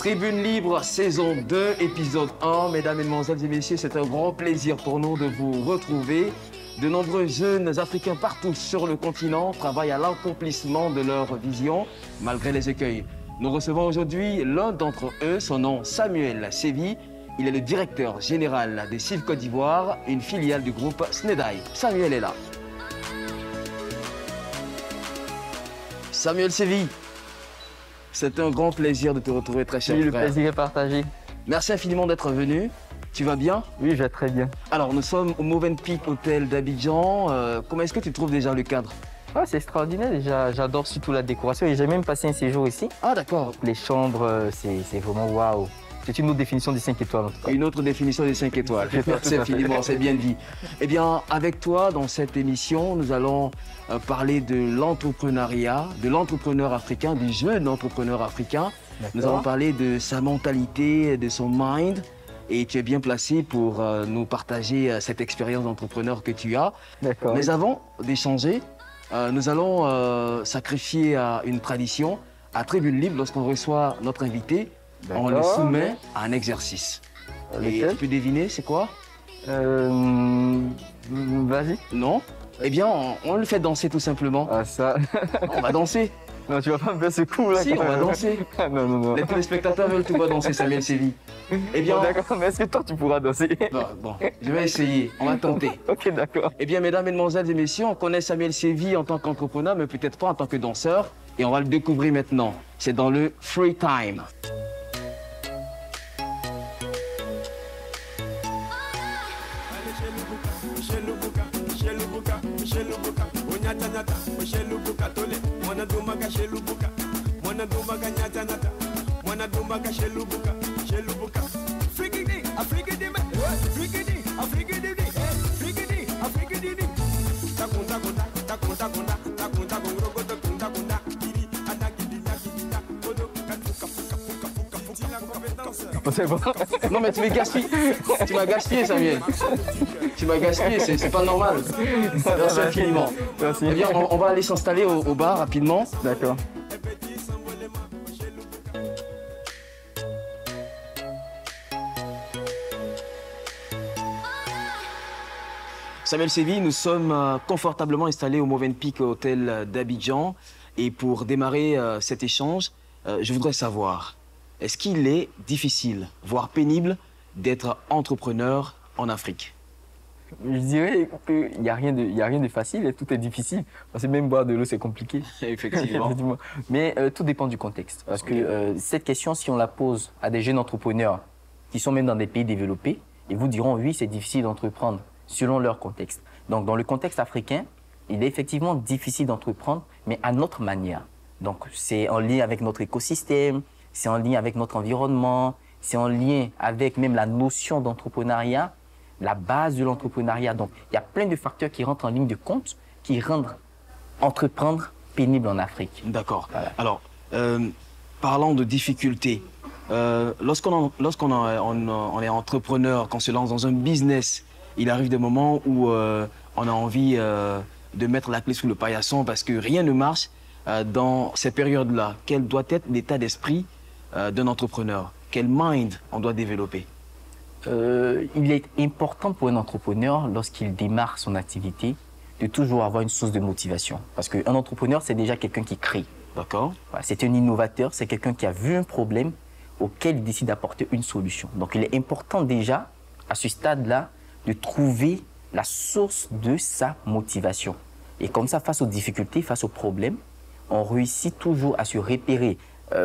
Tribune Libre, saison 2, épisode 1. Mesdames, Mesdemoiselles et Messieurs, c'est un grand plaisir pour nous de vous retrouver. De nombreux jeunes Africains partout sur le continent travaillent à l'accomplissement de leur vision, malgré les écueils. Nous recevons aujourd'hui l'un d'entre eux, son nom Samuel Sévi. Il est le directeur général des Cives Côte d'Ivoire, une filiale du groupe Snedai. Samuel est là. Samuel Sévi, c'est un grand plaisir de te retrouver, très cher Oui, frère. le plaisir est partagé. Merci infiniment d'être venu. Tu vas bien? Oui, je vais très bien. Alors, nous sommes au Movenpick Hotel d'Abidjan. Comment est-ce que tu trouves déjà le cadre? Ah, c'est extraordinaire déjà. J'adore surtout la décoration et j'ai même passé un séjour ici. Ah, d'accord. Les chambres, c'est vraiment waouh. C'est une autre définition des 5 étoiles en tout cas. Une autre définition des 5 étoiles. Merci infiniment, c'est bien dit. Eh bien, avec toi, dans cette émission, nous allons parler de l'entrepreneuriat, de l'entrepreneur africain, du jeune entrepreneur africain. Nous allons parler de sa mentalité, de son mind. Et tu es bien placé pour nous partager cette expérience d'entrepreneur que tu as. D'accord. Mais avant d'échanger, nous allons sacrifier à une tradition. À Tribune Libre, lorsqu'on reçoit notre invité, on le soumet à un exercice. Et tu peux deviner, c'est quoi? Vas-y. Non? Eh bien, on le fait danser tout simplement. Ah, ça. On va danser. Non, tu vas pas me faire ce coup là. Si, on va danser. Non, non, non. Les téléspectateurs veulent te voir danser, Samuel Sévi. Eh bien, Bon, d'accord, mais est-ce que toi tu pourras danser? bon, je vais essayer. On va tenter. Ok, d'accord. Eh bien, mesdames, mesdemoiselles et messieurs, on connaît Samuel Sévi en tant qu'entrepreneur, mais peut-être pas en tant que danseur. Et on va le découvrir maintenant. C'est dans le Free Time. C'est bon. Non, mais tu m'as gaspillé. Tu m'as gaspillé, Samuel. Tu m'as gaspillé, c'est pas normal. Merci infiniment. Merci. Eh bien, on va aller s'installer au bar rapidement. D'accord. Samuel Sévi, nous sommes confortablement installés au Movenpick Hotel d'Abidjan. Et pour démarrer cet échange, je voudrais savoir, est-ce qu'il est difficile, voire pénible, d'être entrepreneur en Afrique? Je dirais qu'il n'y a rien de facile et tout est difficile. Parce que même boire de l'eau, c'est compliqué. Effectivement. Mais tout dépend du contexte. Parce que cette question, si on la pose à des jeunes entrepreneurs qui sont même dans des pays développés, ils vous diront oui, c'est difficile d'entreprendre selon leur contexte. Donc, dans le contexte africain, il est effectivement difficile d'entreprendre, mais à notre manière. Donc, c'est en lien avec notre écosystème, c'est en lien avec notre environnement, c'est en lien avec même la notion d'entrepreneuriat, la base de l'entrepreneuriat. Donc, il y a plein de facteurs qui rentrent en ligne de compte qui rendent entreprendre pénible en Afrique. D'accord. Voilà. Alors, parlant de difficultés, lorsqu'on est entrepreneur, qu'on se lance dans un business, il arrive des moments où on a envie de mettre la clé sous le paillasson parce que rien ne marche. Dans ces périodes-là, quel doit être l'état d'esprit d'un entrepreneur? Quel mind on doit développer? Il est important pour un entrepreneur, lorsqu'il démarre son activité, de toujours avoir une source de motivation. Parce qu'un entrepreneur, c'est déjà quelqu'un qui crée. D'accord. Voilà, c'est un innovateur, c'est quelqu'un qui a vu un problème auquel il décide d'apporter une solution. Donc il est important déjà, à ce stade-là, de trouver la source de sa motivation. Et comme ça, face aux difficultés, face aux problèmes, on réussit toujours à se repérer.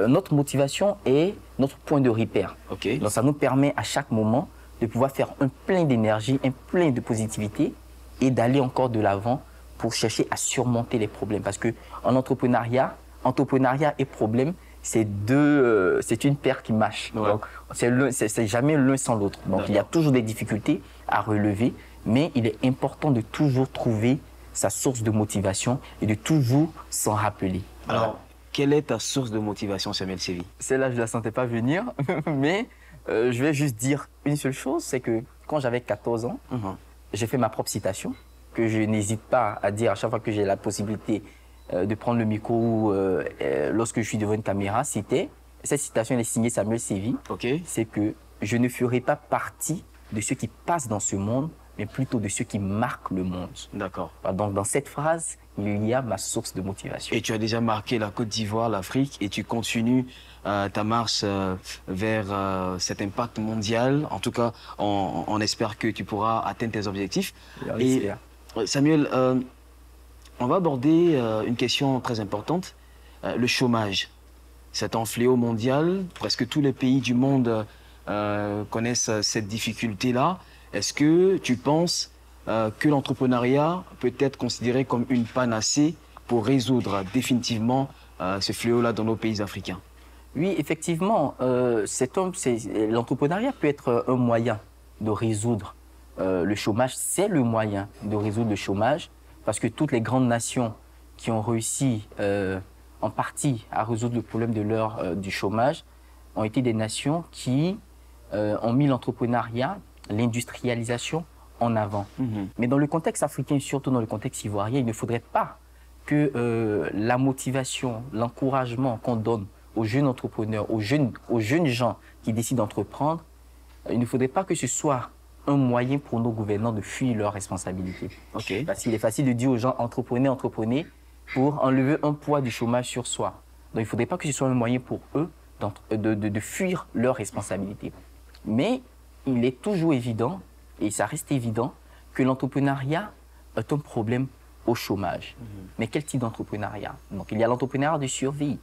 Notre motivation est notre point de repère. Okay. Donc ça nous permet à chaque moment de pouvoir faire un plein d'énergie, un plein de positivité et d'aller encore de l'avant pour chercher à surmonter les problèmes. Parce qu'en entrepreneuriat et problème, c'est une paire qui marche. Ouais. Donc c'est jamais l'un sans l'autre. Donc il y a toujours des difficultés à relever, mais il est important de toujours trouver sa source de motivation et de toujours s'en rappeler. Alors, quelle est ta source de motivation, Samuel Sévi? Celle-là, je ne la sentais pas venir, mais je vais juste dire une seule chose, c'est que quand j'avais 14 ans, j'ai fait ma propre citation, que je n'hésite pas à dire à chaque fois que j'ai la possibilité de prendre le micro lorsque je suis devant une caméra, c'était cette citation elle est signée Samuel Sévy, c'est que je ne ferai pas partie de ceux qui passent dans ce monde, mais plutôt de ceux qui marquent le monde. D'accord. Donc dans cette phrase, il y a ma source de motivation. Et tu as déjà marqué la Côte d'Ivoire, l'Afrique, et tu continues ta marche vers cet impact mondial. En tout cas, on espère que tu pourras atteindre tes objectifs. Et Samuel, on va aborder une question très importante, le chômage. C'est un fléau mondial. Presque tous les pays du monde connaissent cette difficulté-là. Est-ce que tu penses que l'entrepreneuriat peut être considéré comme une panacée pour résoudre définitivement ce fléau-là dans nos pays africains? Oui, effectivement, l'entrepreneuriat peut être un moyen de résoudre le chômage. C'est le moyen de résoudre le chômage parce que toutes les grandes nations qui ont réussi en partie à résoudre le problème du chômage ont été des nations qui ont mis l'entrepreneuriat, l'industrialisation en avant. Mais dans le contexte africain, surtout dans le contexte ivoirien, il ne faudrait pas que la motivation, l'encouragement qu'on donne aux jeunes entrepreneurs, aux jeunes gens qui décident d'entreprendre, il ne faudrait pas que ce soit un moyen pour nos gouvernants de fuir leurs responsabilités. Parce qu'il est facile de dire aux gens entreprenez, entreprenez, pour enlever un poids du chômage sur soi. Donc il ne faudrait pas que ce soit un moyen pour eux de fuir leurs responsabilités. Mais il est toujours évident, et ça reste évident, que l'entrepreneuriat est un problème au chômage. Mais quel type d'entrepreneuriat? Donc il y a l'entrepreneuriat de survie.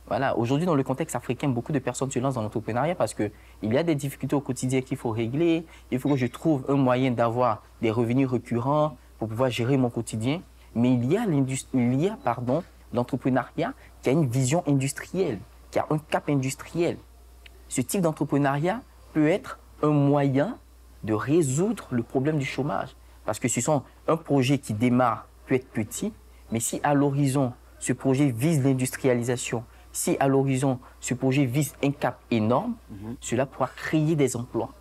Voilà. Aujourd'hui, dans le contexte africain, beaucoup de personnes se lancent dans l'entrepreneuriat parce qu'il y a des difficultés au quotidien qu'il faut régler. Il faut que je trouve un moyen d'avoir des revenus récurrents pour pouvoir gérer mon quotidien. Mais il y a l'entrepreneuriat qui a une vision industrielle, qui a un cap industriel. Ce type d'entrepreneuriat peut être un moyen de résoudre le problème du chômage. Parce que un projet qui démarre peut être petit, mais si à l'horizon, ce projet vise l'industrialisation, si à l'horizon, ce projet vise un cap énorme, cela pourra créer des emplois.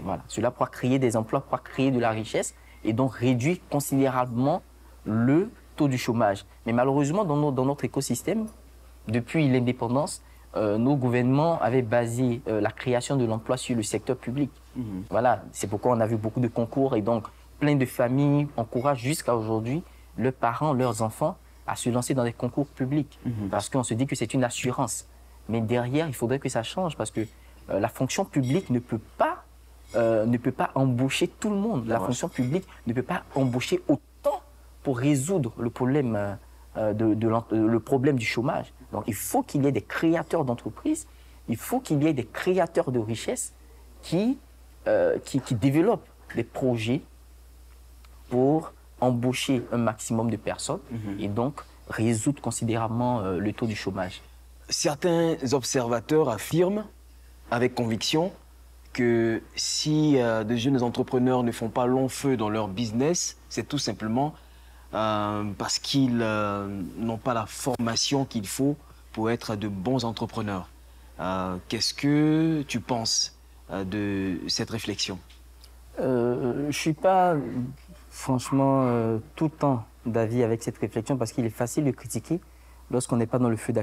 Voilà. Cela pourra créer des emplois, pourra créer de la richesse et donc réduire considérablement le taux du chômage. Mais malheureusement, dans notre écosystème, depuis l'indépendance, nos gouvernements avaient basé la création de l'emploi sur le secteur public. Voilà, c'est pourquoi on a vu beaucoup de concours et donc plein de familles encouragent jusqu'à aujourd'hui leurs parents, leurs enfants à se lancer dans des concours publics parce qu'on se dit que c'est une assurance. Mais derrière, il faudrait que ça change parce que la fonction publique ne peut pas embaucher tout le monde. La fonction publique ne peut pas embaucher autant pour résoudre le problème, le problème du chômage. Donc il faut qu'il y ait des créateurs d'entreprises, il faut qu'il y ait des créateurs de richesses qui développent des projets pour embaucher un maximum de personnes et donc résoudre considérablement le taux du chômage. Certains observateurs affirment avec conviction que si de jeunes entrepreneurs ne font pas long feu dans leur business, c'est tout simplement parce qu'ils n'ont pas la formation qu'il faut pour être de bons entrepreneurs. Qu'est-ce que tu penses de cette réflexion? Je ne suis pas franchement tout le temps d'avis avec cette réflexion parce qu'il est facile de critiquer lorsqu'on n'est pas dans le feu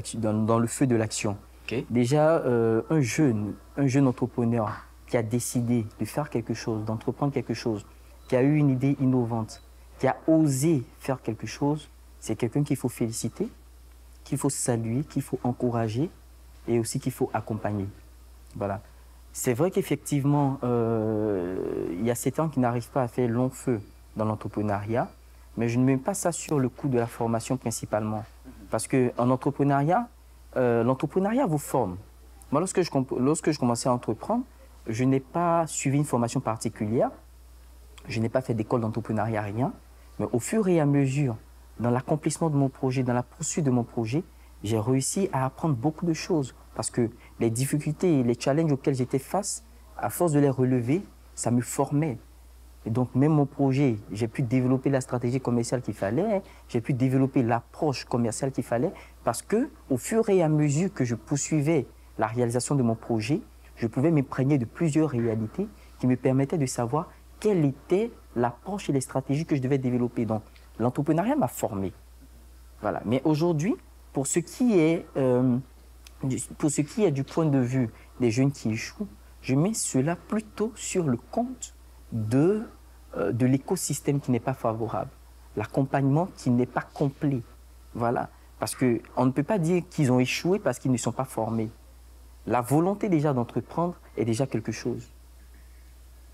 de l'action. Déjà, un jeune entrepreneur qui a décidé de faire quelque chose, d'entreprendre quelque chose, qui a eu une idée innovante, qui a osé faire quelque chose, c'est quelqu'un qu'il faut féliciter, qu'il faut saluer, qu'il faut encourager et aussi qu'il faut accompagner. Voilà. C'est vrai qu'effectivement, il y a ces gens qui n'arrivent pas à faire long feu dans l'entrepreneuriat, mais je ne mets pas ça sur le coût de la formation principalement. Parce qu'en entrepreneuriat, l'entrepreneuriat vous forme. Moi, lorsque je commençais à entreprendre, je n'ai pas suivi une formation particulière, je n'ai pas fait d'école d'entrepreneuriat, rien, mais au fur et à mesure, dans l'accomplissement de mon projet, dans la poursuite de mon projet, j'ai réussi à apprendre beaucoup de choses parce que les difficultés et les challenges auxquels j'étais face, à force de les relever, ça me formait. Et donc, même mon projet, j'ai pu développer la stratégie commerciale qu'il fallait, j'ai pu développer l'approche commerciale qu'il fallait parce que, au fur et à mesure que je poursuivais la réalisation de mon projet, je pouvais m'imprégner de plusieurs réalités qui me permettaient de savoir quelle était l'approche et les stratégies que je devais développer. Donc, l'entrepreneuriat m'a formé. Voilà. Mais aujourd'hui, pour ce qui est pour ce qui est du point de vue des jeunes qui échouent, je mets cela plutôt sur le compte de l'écosystème qui n'est pas favorable, l'accompagnement qui n'est pas complet. Voilà. Parce qu'on ne peut pas dire qu'ils ont échoué parce qu'ils ne sont pas formés. La volonté déjà d'entreprendre est déjà quelque chose.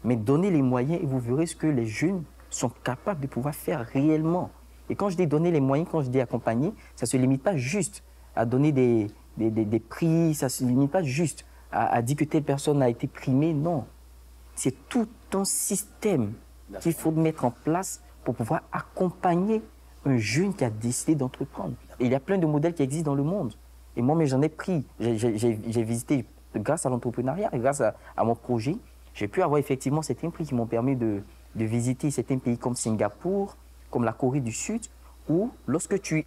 Mais donnez les moyens et vous verrez ce que les jeunes sont capables de pouvoir faire réellement. Et quand je dis donner les moyens, quand je dis accompagner, ça ne se limite pas juste à donner des prix, ça ne se limite pas juste à dire que telle personne a été primée. Non. C'est tout un système qu'il faut mettre en place pour pouvoir accompagner un jeune qui a décidé d'entreprendre. Et il y a plein de modèles qui existent dans le monde. Et moi, mais j'en ai pris. J'ai visité, grâce à l'entrepreneuriat, grâce à mon projet, j'ai pu avoir effectivement certains prix qui m'ont permis de visiter certains pays comme Singapour, comme la Corée du Sud, où lorsque tu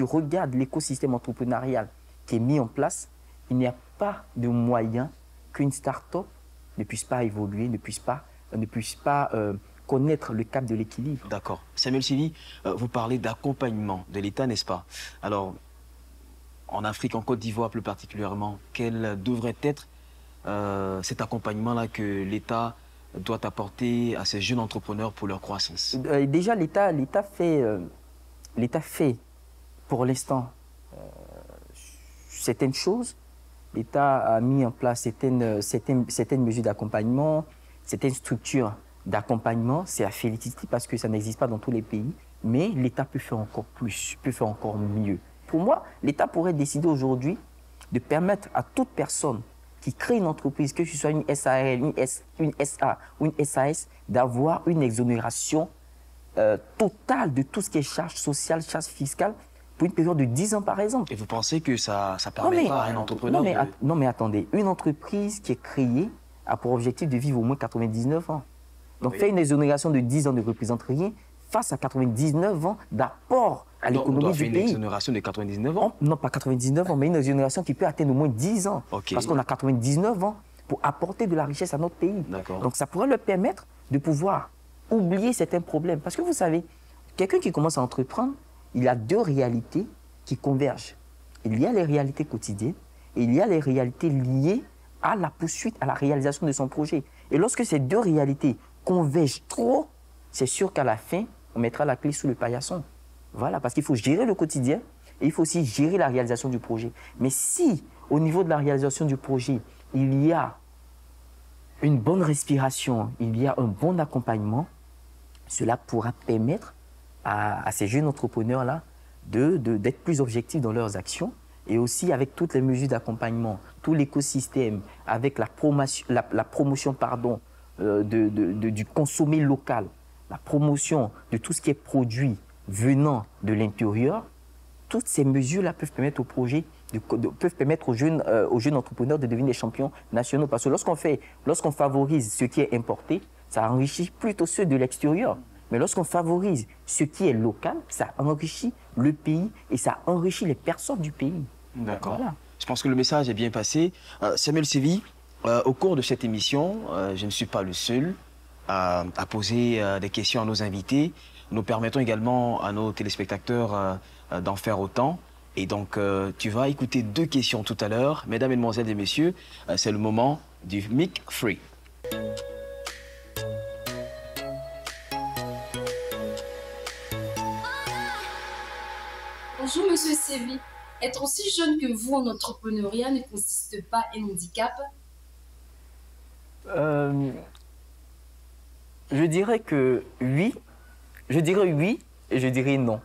regardes l'écosystème entrepreneurial qui est mis en place, il n'y a pas de moyen qu'une start-up ne puisse pas évoluer, ne puisse pas connaître le cap de l'équilibre. D'accord. Samuel Sivi, vous parlez d'accompagnement de l'État, n'est-ce pas? Alors, en Afrique, en Côte d'Ivoire plus particulièrement, quel devrait être cet accompagnement-là que l'État doit apporter à ces jeunes entrepreneurs pour leur croissance? Déjà, l'État fait pour l'instant certaines choses. L'État a mis en place certaines mesures d'accompagnement, certaines structures d'accompagnement. C'est à féliciter parce que ça n'existe pas dans tous les pays. Mais l'État peut faire encore plus, peut faire encore mieux. Pour moi, l'État pourrait décider aujourd'hui de permettre à toute personne qui crée une entreprise, que ce soit une SARL, une SA ou une SAS, d'avoir une exonération totale de tout ce qui est charges sociales, charges fiscales, pour une période de 10 ans par exemple. Et vous pensez que ça permettra à un entrepreneur non mais attendez, une entreprise qui est créée a pour objectif de vivre au moins 99 ans. Donc faire une exonération de 10 ans ne représente rien face à 99 ans d'apport à l'économie du pays. Une exonération de 99 ans? Non, pas 99 ans, mais une exonération qui peut atteindre au moins 10 ans. Okay. Parce qu'on a 99 ans pour apporter de la richesse à notre pays. Donc ça pourrait leur permettre de pouvoir oublier certains problèmes. Parce que vous savez, quelqu'un qui commence à entreprendre, il y a deux réalités qui convergent. Il y a les réalités quotidiennes et il y a les réalités liées à la poursuite, à la réalisation de son projet. Et lorsque ces deux réalités convergent trop, c'est sûr qu'à la fin, on mettra la clé sous le paillasson. Voilà, parce qu'il faut gérer le quotidien et il faut aussi gérer la réalisation du projet. Mais si, au niveau de la réalisation du projet, il y a une bonne respiration, il y a un bon accompagnement, cela pourra permettre à ces jeunes entrepreneurs-là d'être plus objectifs dans leurs actions et aussi avec toutes les mesures d'accompagnement, tout l'écosystème, avec la promotion du consommé local, la promotion de tout ce qui est produit venant de l'intérieur, toutes ces mesures-là peuvent permettre au projet, peuvent permettre aux jeunes entrepreneurs de devenir des champions nationaux. Parce que lorsqu'on favorise ce qui est importé, ça enrichit plutôt ceux de l'extérieur. Mais lorsqu'on favorise ce qui est local, ça enrichit le pays et ça enrichit les personnes du pays. D'accord. Voilà. Je pense que le message est bien passé. Samuel Sivi, au cours de cette émission, je ne suis pas le seul à poser des questions à nos invités. Nous permettons également à nos téléspectateurs d'en faire autant. Et donc, tu vas écouter deux questions tout à l'heure. Mesdames, Mesdemoiselles et Messieurs, c'est le moment du Mic Free. Bonjour Monsieur Sivi. Être aussi jeune que vous en entrepreneuriat ne consiste pas à un handicap? Je dirais que oui. Je dirais oui et je dirais non.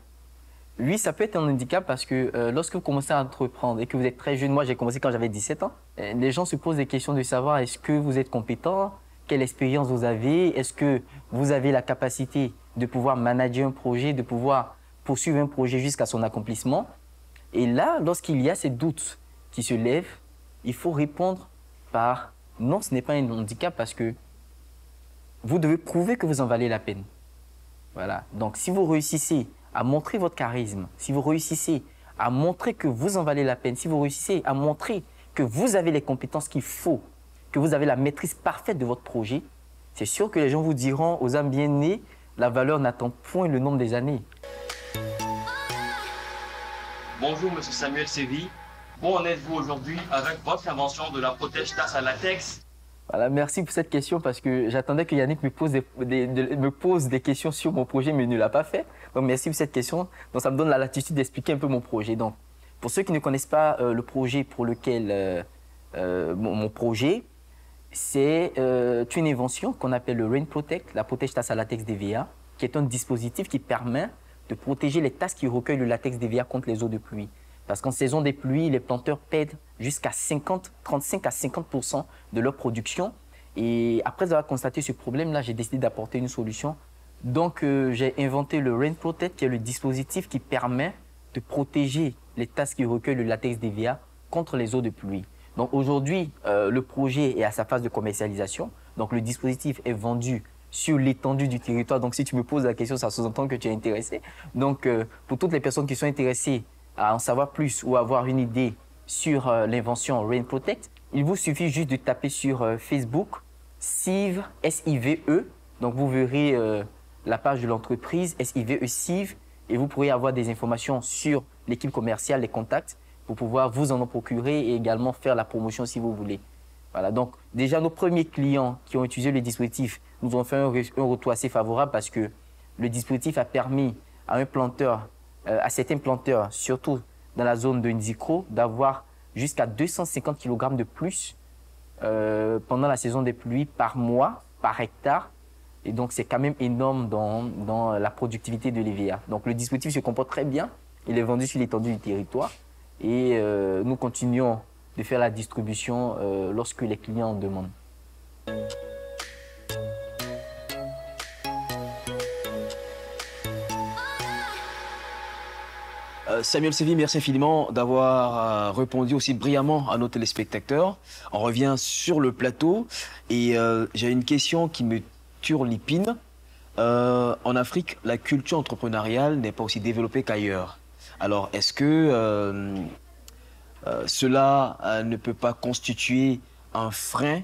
Oui, ça peut être un handicap parce que lorsque vous commencez à entreprendre et que vous êtes très jeune, moi j'ai commencé quand j'avais 17 ans, les gens se posent des questions de savoir est-ce que vous êtes compétent, quelle expérience vous avez, est-ce que vous avez la capacité de pouvoir manager un projet, de pouvoir poursuivre un projet jusqu'à son accomplissement. Et là, lorsqu'il y a ces doutes qui se lèvent, il faut répondre par non, ce n'est pas un handicap parce que vous devez prouver que vous en valez la peine. Voilà. Donc, si vous réussissez à montrer votre charisme, si vous réussissez à montrer que vous en valez la peine, si vous réussissez à montrer que vous avez les compétences qu'il faut, que vous avez la maîtrise parfaite de votre projet, c'est sûr que les gens vous diront aux âmes bien nées, la valeur n'attend point le nombre des années. Bonjour, Monsieur Samuel Sivi. Où en êtes-vous aujourd'hui avec votre invention de la protège-tasse à latex? Voilà, merci pour cette question parce que j'attendais que Yannick me pose des questions sur mon projet, mais il ne l'a pas fait. Donc, merci pour cette question. Donc, ça me donne la latitude d'expliquer un peu mon projet. Donc, pour ceux qui ne connaissent pas le projet pour lequel mon projet, c'est une invention qu'on appelle le Rain Protect, la protège-tasse à latex DVA, qui est un dispositif qui permet de protéger les tasses qui recueillent le latex DVA contre les eaux de pluie. Parce qu'en saison des pluies, les planteurs perdent jusqu'à 35 à 50% de leur production. Et après avoir constaté ce problème-là, j'ai décidé d'apporter une solution. Donc, j'ai inventé le Rain Protect, qui est le dispositif qui permet de protéger les tasses qui recueillent le latex DVA contre les eaux de pluie. Donc, aujourd'hui, le projet est à sa phase de commercialisation. Donc, le dispositif est vendu sur l'étendue du territoire. Donc, si tu me poses la question, ça sous-entend que tu es intéressé. Donc, pour toutes les personnes qui sont intéressées à en savoir plus ou avoir une idée sur l'invention Rain Protect, il vous suffit juste de taper sur Facebook SIVE, S-I-V-E. Donc, vous verrez la page de l'entreprise SIVE, SIVE, et vous pourrez avoir des informations sur l'équipe commerciale, les contacts, pour pouvoir vous en procurer et également faire la promotion si vous voulez. Voilà, donc déjà nos premiers clients qui ont utilisé le dispositif nous ont fait un retour assez favorable parce que le dispositif a permis à un planteur, à certains planteurs, surtout dans la zone de Ndikro, d'avoir jusqu'à 250 kg de plus pendant la saison des pluies par mois, par hectare. Et donc, c'est quand même énorme dans la productivité de l'EVA. Donc, le dispositif se comporte très bien. Il est vendu sur l'étendue du territoire. Et nous continuons de faire la distribution lorsque les clients en demandent. Samuel Sévy, merci infiniment d'avoir répondu aussi brillamment à nos téléspectateurs. On revient sur le plateau et j'ai une question qui me turlupine. En Afrique, la culture entrepreneuriale n'est pas aussi développée qu'ailleurs. Alors, est-ce que cela ne peut pas constituer un frein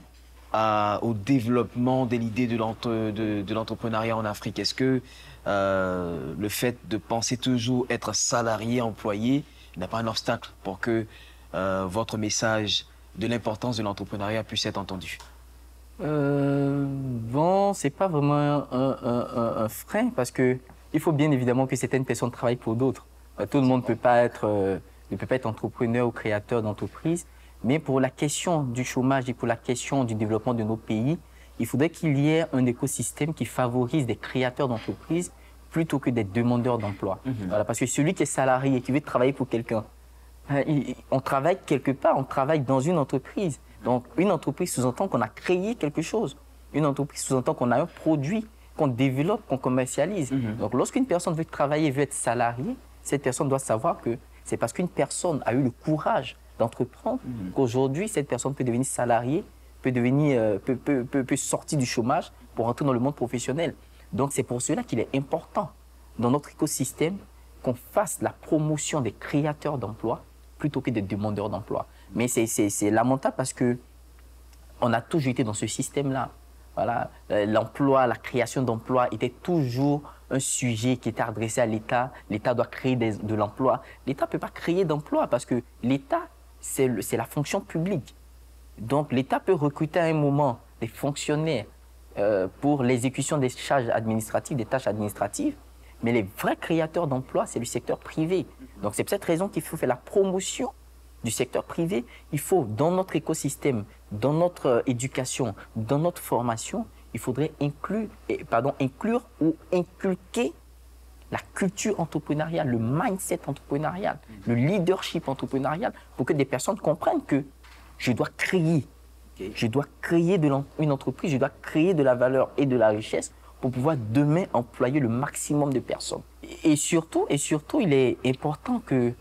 au développement de l'idée de l'entrepreneuriat en Afrique? Est-ce que le fait de penser toujours être salarié, employé, n'est pas un obstacle pour que votre message de l'importance de l'entrepreneuriat puisse être entendu? Bon, c'est pas vraiment un frein parce que il faut bien évidemment que certaines personnes travaillent pour d'autres. Tout le monde ne peut pas être entrepreneur ou créateur d'entreprise. Mais pour la question du chômage et pour la question du développement de nos pays, il faudrait qu'il y ait un écosystème qui favorise des créateurs d'entreprises plutôt que des demandeurs d'emploi. Voilà, parce que celui qui est salarié et qui veut travailler pour quelqu'un, on travaille quelque part, on travaille dans une entreprise. Donc, une entreprise sous-entend qu'on a créé quelque chose. Une entreprise sous-entend qu'on a un produit qu'on développe, qu'on commercialise. Donc, lorsqu'une personne veut travailler, veut être salariée, cette personne doit savoir que c'est parce qu'une personne a eu le courage d'entreprendre qu'aujourd'hui, cette personne peut devenir salariée, peut sortir du chômage pour entrer dans le monde professionnel. Donc, c'est pour cela qu'il est important dans notre écosystème qu'on fasse la promotion des créateurs d'emplois plutôt que des demandeurs d'emploi. Mais c'est lamentable parce qu'on a toujours été dans ce système-là. Voilà, l'emploi, la création d'emplois était toujours un sujet qui était adressé à l'État. L'État doit créer de l'emploi. L'État ne peut pas créer d'emploi parce que l'État, c'est la fonction publique. Donc, l'État peut recruter à un moment des fonctionnaires pour l'exécution des charges administratives, des tâches administratives, mais les vrais créateurs d'emplois, c'est le secteur privé. Donc, c'est pour cette raison qu'il faut faire la promotion du secteur privé. Il faut, dans notre écosystème, dans notre éducation, dans notre formation, il faudrait inclure ou inculquer la culture entrepreneuriale, le mindset entrepreneurial, le leadership entrepreneurial, pour que des personnes comprennent que je dois créer une entreprise, je dois créer de la valeur et de la richesse pour pouvoir demain employer le maximum de personnes. Et surtout, il est important que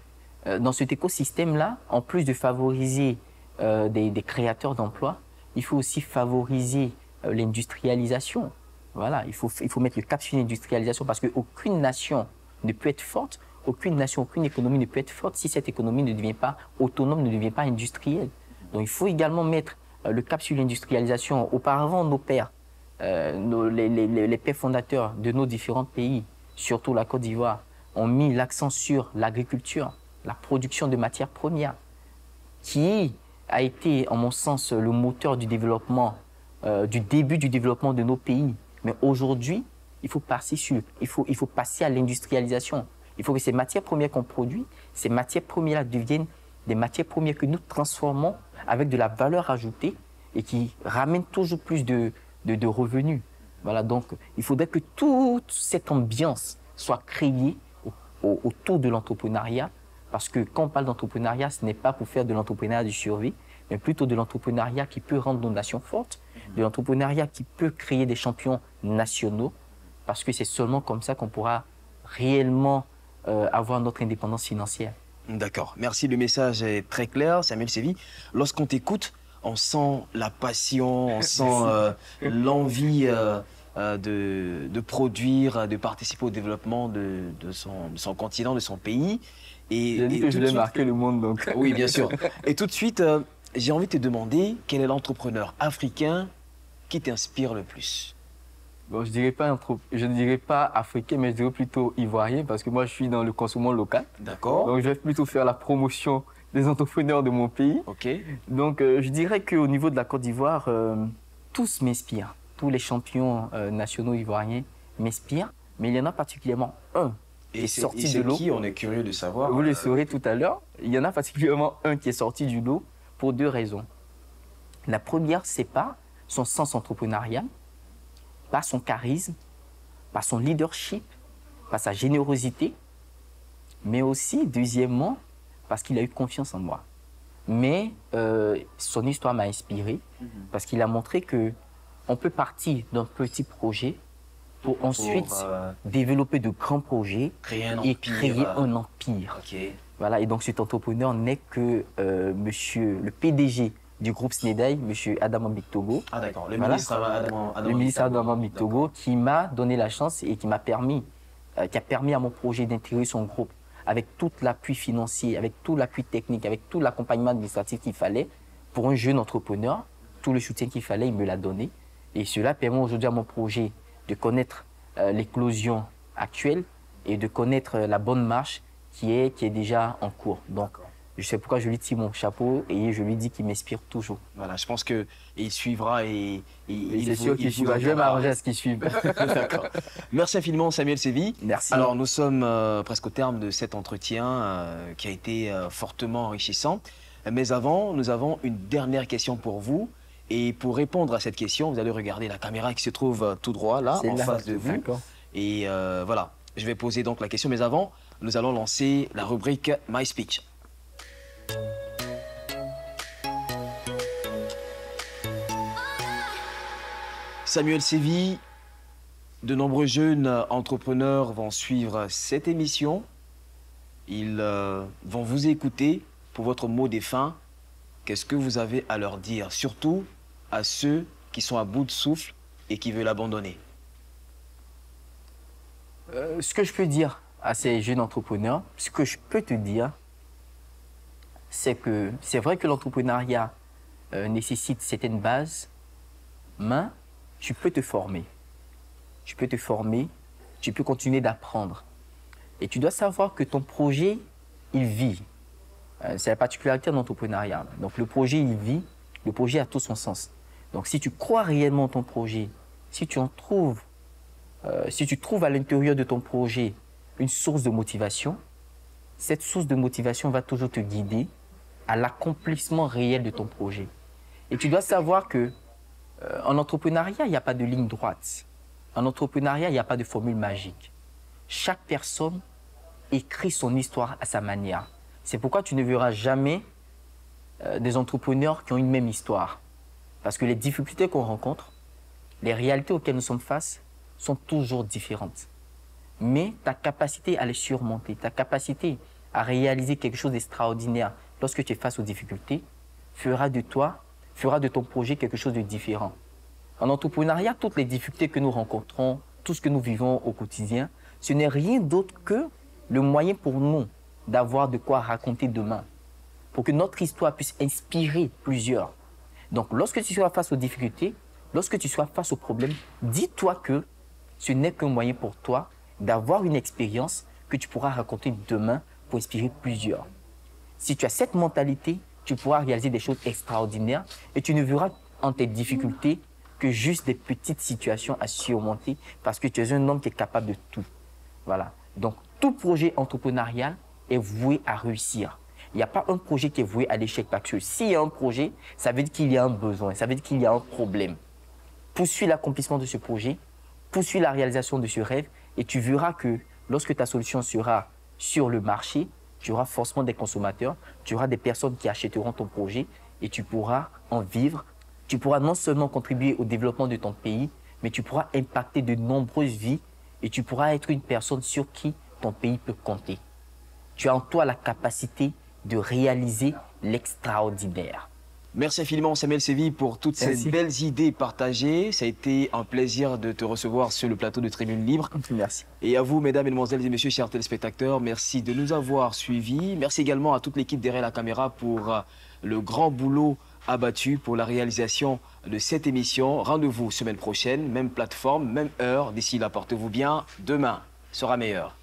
dans cet écosystème-là, en plus de favoriser des créateurs d'emplois, il faut aussi favoriser l'industrialisation. Voilà, il faut mettre le cap sur l'industrialisation parce qu'aucune nation ne peut être forte, aucune nation, aucune économie ne peut être forte si cette économie ne devient pas autonome, ne devient pas industrielle. Donc il faut également mettre le cap sur l'industrialisation. Auparavant, nos pères, les pères fondateurs de nos différents pays, surtout la Côte d'Ivoire, ont mis l'accent sur l'agriculture, la production de matières premières. qui a été, en mon sens, le moteur du développement, du début du développement de nos pays. Mais aujourd'hui, il faut passer à l'industrialisation. Il faut que ces matières premières qu'on produit, ces matières premières deviennent des matières premières que nous transformons avec de la valeur ajoutée et qui ramènent toujours plus de revenus. Voilà, donc il faudrait que toute cette ambiance soit créée autour de l'entrepreneuriat, parce que quand on parle d'entrepreneuriat, ce n'est pas pour faire de l'entrepreneuriat de survie, mais plutôt de l'entrepreneuriat qui peut rendre nos nations fortes, de l'entrepreneuriat qui peut créer des champions nationaux, parce que c'est seulement comme ça qu'on pourra réellement avoir notre indépendance financière. D'accord, merci, le message est très clair, Samuel Sévi. Lorsqu'on t'écoute, on sent la passion, on sent l'envie de produire, de participer au développement de son continent, de son pays. J'ai dit que je voulais marquer le monde, donc. Oui, bien sûr. Et tout de suite, j'ai envie de te demander quel est l'entrepreneur africain qui t'inspire le plus? Bon, je ne dirais pas africain, mais je dirais plutôt ivoirien, parce que moi, je suis dans le consommation local. D'accord. Donc, je vais plutôt faire la promotion des entrepreneurs de mon pays. Ok. Donc, je dirais qu'au niveau de la Côte d'Ivoire, tous m'inspirent. Tous les champions nationaux ivoiriens m'inspirent, mais il y en a particulièrement un qui est sorti de l'eau. Qui? On est curieux de savoir. Vous le saurez tout à l'heure. Il y en a particulièrement un qui est sorti du lot pour deux raisons. La première, c'est pas son sens entrepreneurial, pas son charisme, pas son leadership, pas sa générosité, mais aussi, deuxièmement, parce qu'il a eu confiance en moi. Mais son histoire m'a inspiré, parce qu'il a montré qu'on peut partir d'un petit projet pour ensuite développer de grands projets et créer un empire. Okay. Voilà, et donc cet entrepreneur n'est que le PDG du groupe Snedaï, M. Adama Bictogo. Ah d'accord, le voilà. ministre Adama Bictogo, qui m'a donné la chance et qui a permis à mon projet d'intégrer son groupe avec tout l'appui financier, avec tout l'appui technique, avec tout l'accompagnement administratif qu'il fallait pour un jeune entrepreneur. Tout le soutien qu'il fallait, il me l'a donné. Et cela permet aujourd'hui à mon projet de connaître l'éclosion actuelle et de connaître la bonne marche qui est déjà en cours. Donc, je sais pourquoi je lui tire mon chapeau et je lui dis qu'il m'inspire toujours. Voilà, je pense qu'il suivra et c'est sûr qu'il suivra. Je vais m'arranger à ce qu'il suive. D'accord. Merci infiniment, Samuel Sévi. Merci. Alors, nous sommes presque au terme de cet entretien qui a été fortement enrichissant. Mais avant, nous avons une dernière question pour vous. Et pour répondre à cette question, vous allez regarder la caméra qui se trouve tout droit, là, en face de vous. Et voilà, je vais poser donc la question. Mais avant, nous allons lancer la rubrique My Speech. Samuel Sévi, de nombreux jeunes entrepreneurs vont suivre cette émission. Ils vont vous écouter pour votre mot de fin. Qu'est-ce que vous avez à leur dire, surtout à ceux qui sont à bout de souffle et qui veulent abandonner? Ce que je peux dire à ces jeunes entrepreneurs, ce que je peux te dire, c'est que c'est vrai que l'entrepreneuriat nécessite certaines bases, mais tu peux te former. Tu peux te former, tu peux continuer d'apprendre. Et tu dois savoir que ton projet, il vit. C'est la particularité de l'entrepreneuriat. Donc le projet, il vit, le projet a tout son sens. Donc si tu crois réellement en ton projet, si tu trouves à l'intérieur de ton projet une source de motivation, cette source de motivation va toujours te guider à l'accomplissement réel de ton projet. Et tu dois savoir que en entrepreneuriat, il n'y a pas de ligne droite. En entrepreneuriat, il n'y a pas de formule magique. Chaque personne écrit son histoire à sa manière. C'est pourquoi tu ne verras jamais des entrepreneurs qui ont une même histoire. Parce que les difficultés qu'on rencontre, les réalités auxquelles nous sommes face, sont toujours différentes. Mais ta capacité à les surmonter, ta capacité à réaliser quelque chose d'extraordinaire lorsque tu es face aux difficultés, fera de ton projet quelque chose de différent. En entrepreneuriat, toutes les difficultés que nous rencontrons, tout ce que nous vivons au quotidien, ce n'est rien d'autre que le moyen pour nous d'avoir de quoi raconter demain, pour que notre histoire puisse inspirer plusieurs. Donc, lorsque tu sois face aux difficultés, lorsque tu sois face aux problèmes, dis-toi que ce n'est qu'un moyen pour toi d'avoir une expérience que tu pourras raconter demain pour inspirer plusieurs. Si tu as cette mentalité, tu pourras réaliser des choses extraordinaires et tu ne verras en tes difficultés que juste des petites situations à surmonter parce que tu es un homme qui est capable de tout. Voilà. Donc, tout projet entrepreneurial est voué à réussir. Il n'y a pas un projet qui est voué à l'échec parce que s'il y a un projet, ça veut dire qu'il y a un besoin, ça veut dire qu'il y a un problème. Poursuis l'accomplissement de ce projet, poursuis la réalisation de ce rêve et tu verras que lorsque ta solution sera sur le marché, tu auras forcément des consommateurs, tu auras des personnes qui achèteront ton projet et tu pourras en vivre. Tu pourras non seulement contribuer au développement de ton pays, mais tu pourras impacter de nombreuses vies et tu pourras être une personne sur qui ton pays peut compter. Tu as en toi la capacité de réaliser l'extraordinaire. Merci infiniment Samuel Sévi pour toutes ces belles idées partagées. Ça a été un plaisir de te recevoir sur le plateau de Tribune Libre. Merci. Et à vous, mesdames, mesdemoiselles et messieurs, chers téléspectateurs, merci de nous avoir suivis. Merci également à toute l'équipe derrière la caméra pour le grand boulot abattu pour la réalisation de cette émission. Rendez-vous semaine prochaine, même plateforme, même heure. D'ici là, portez-vous bien. Demain sera meilleur.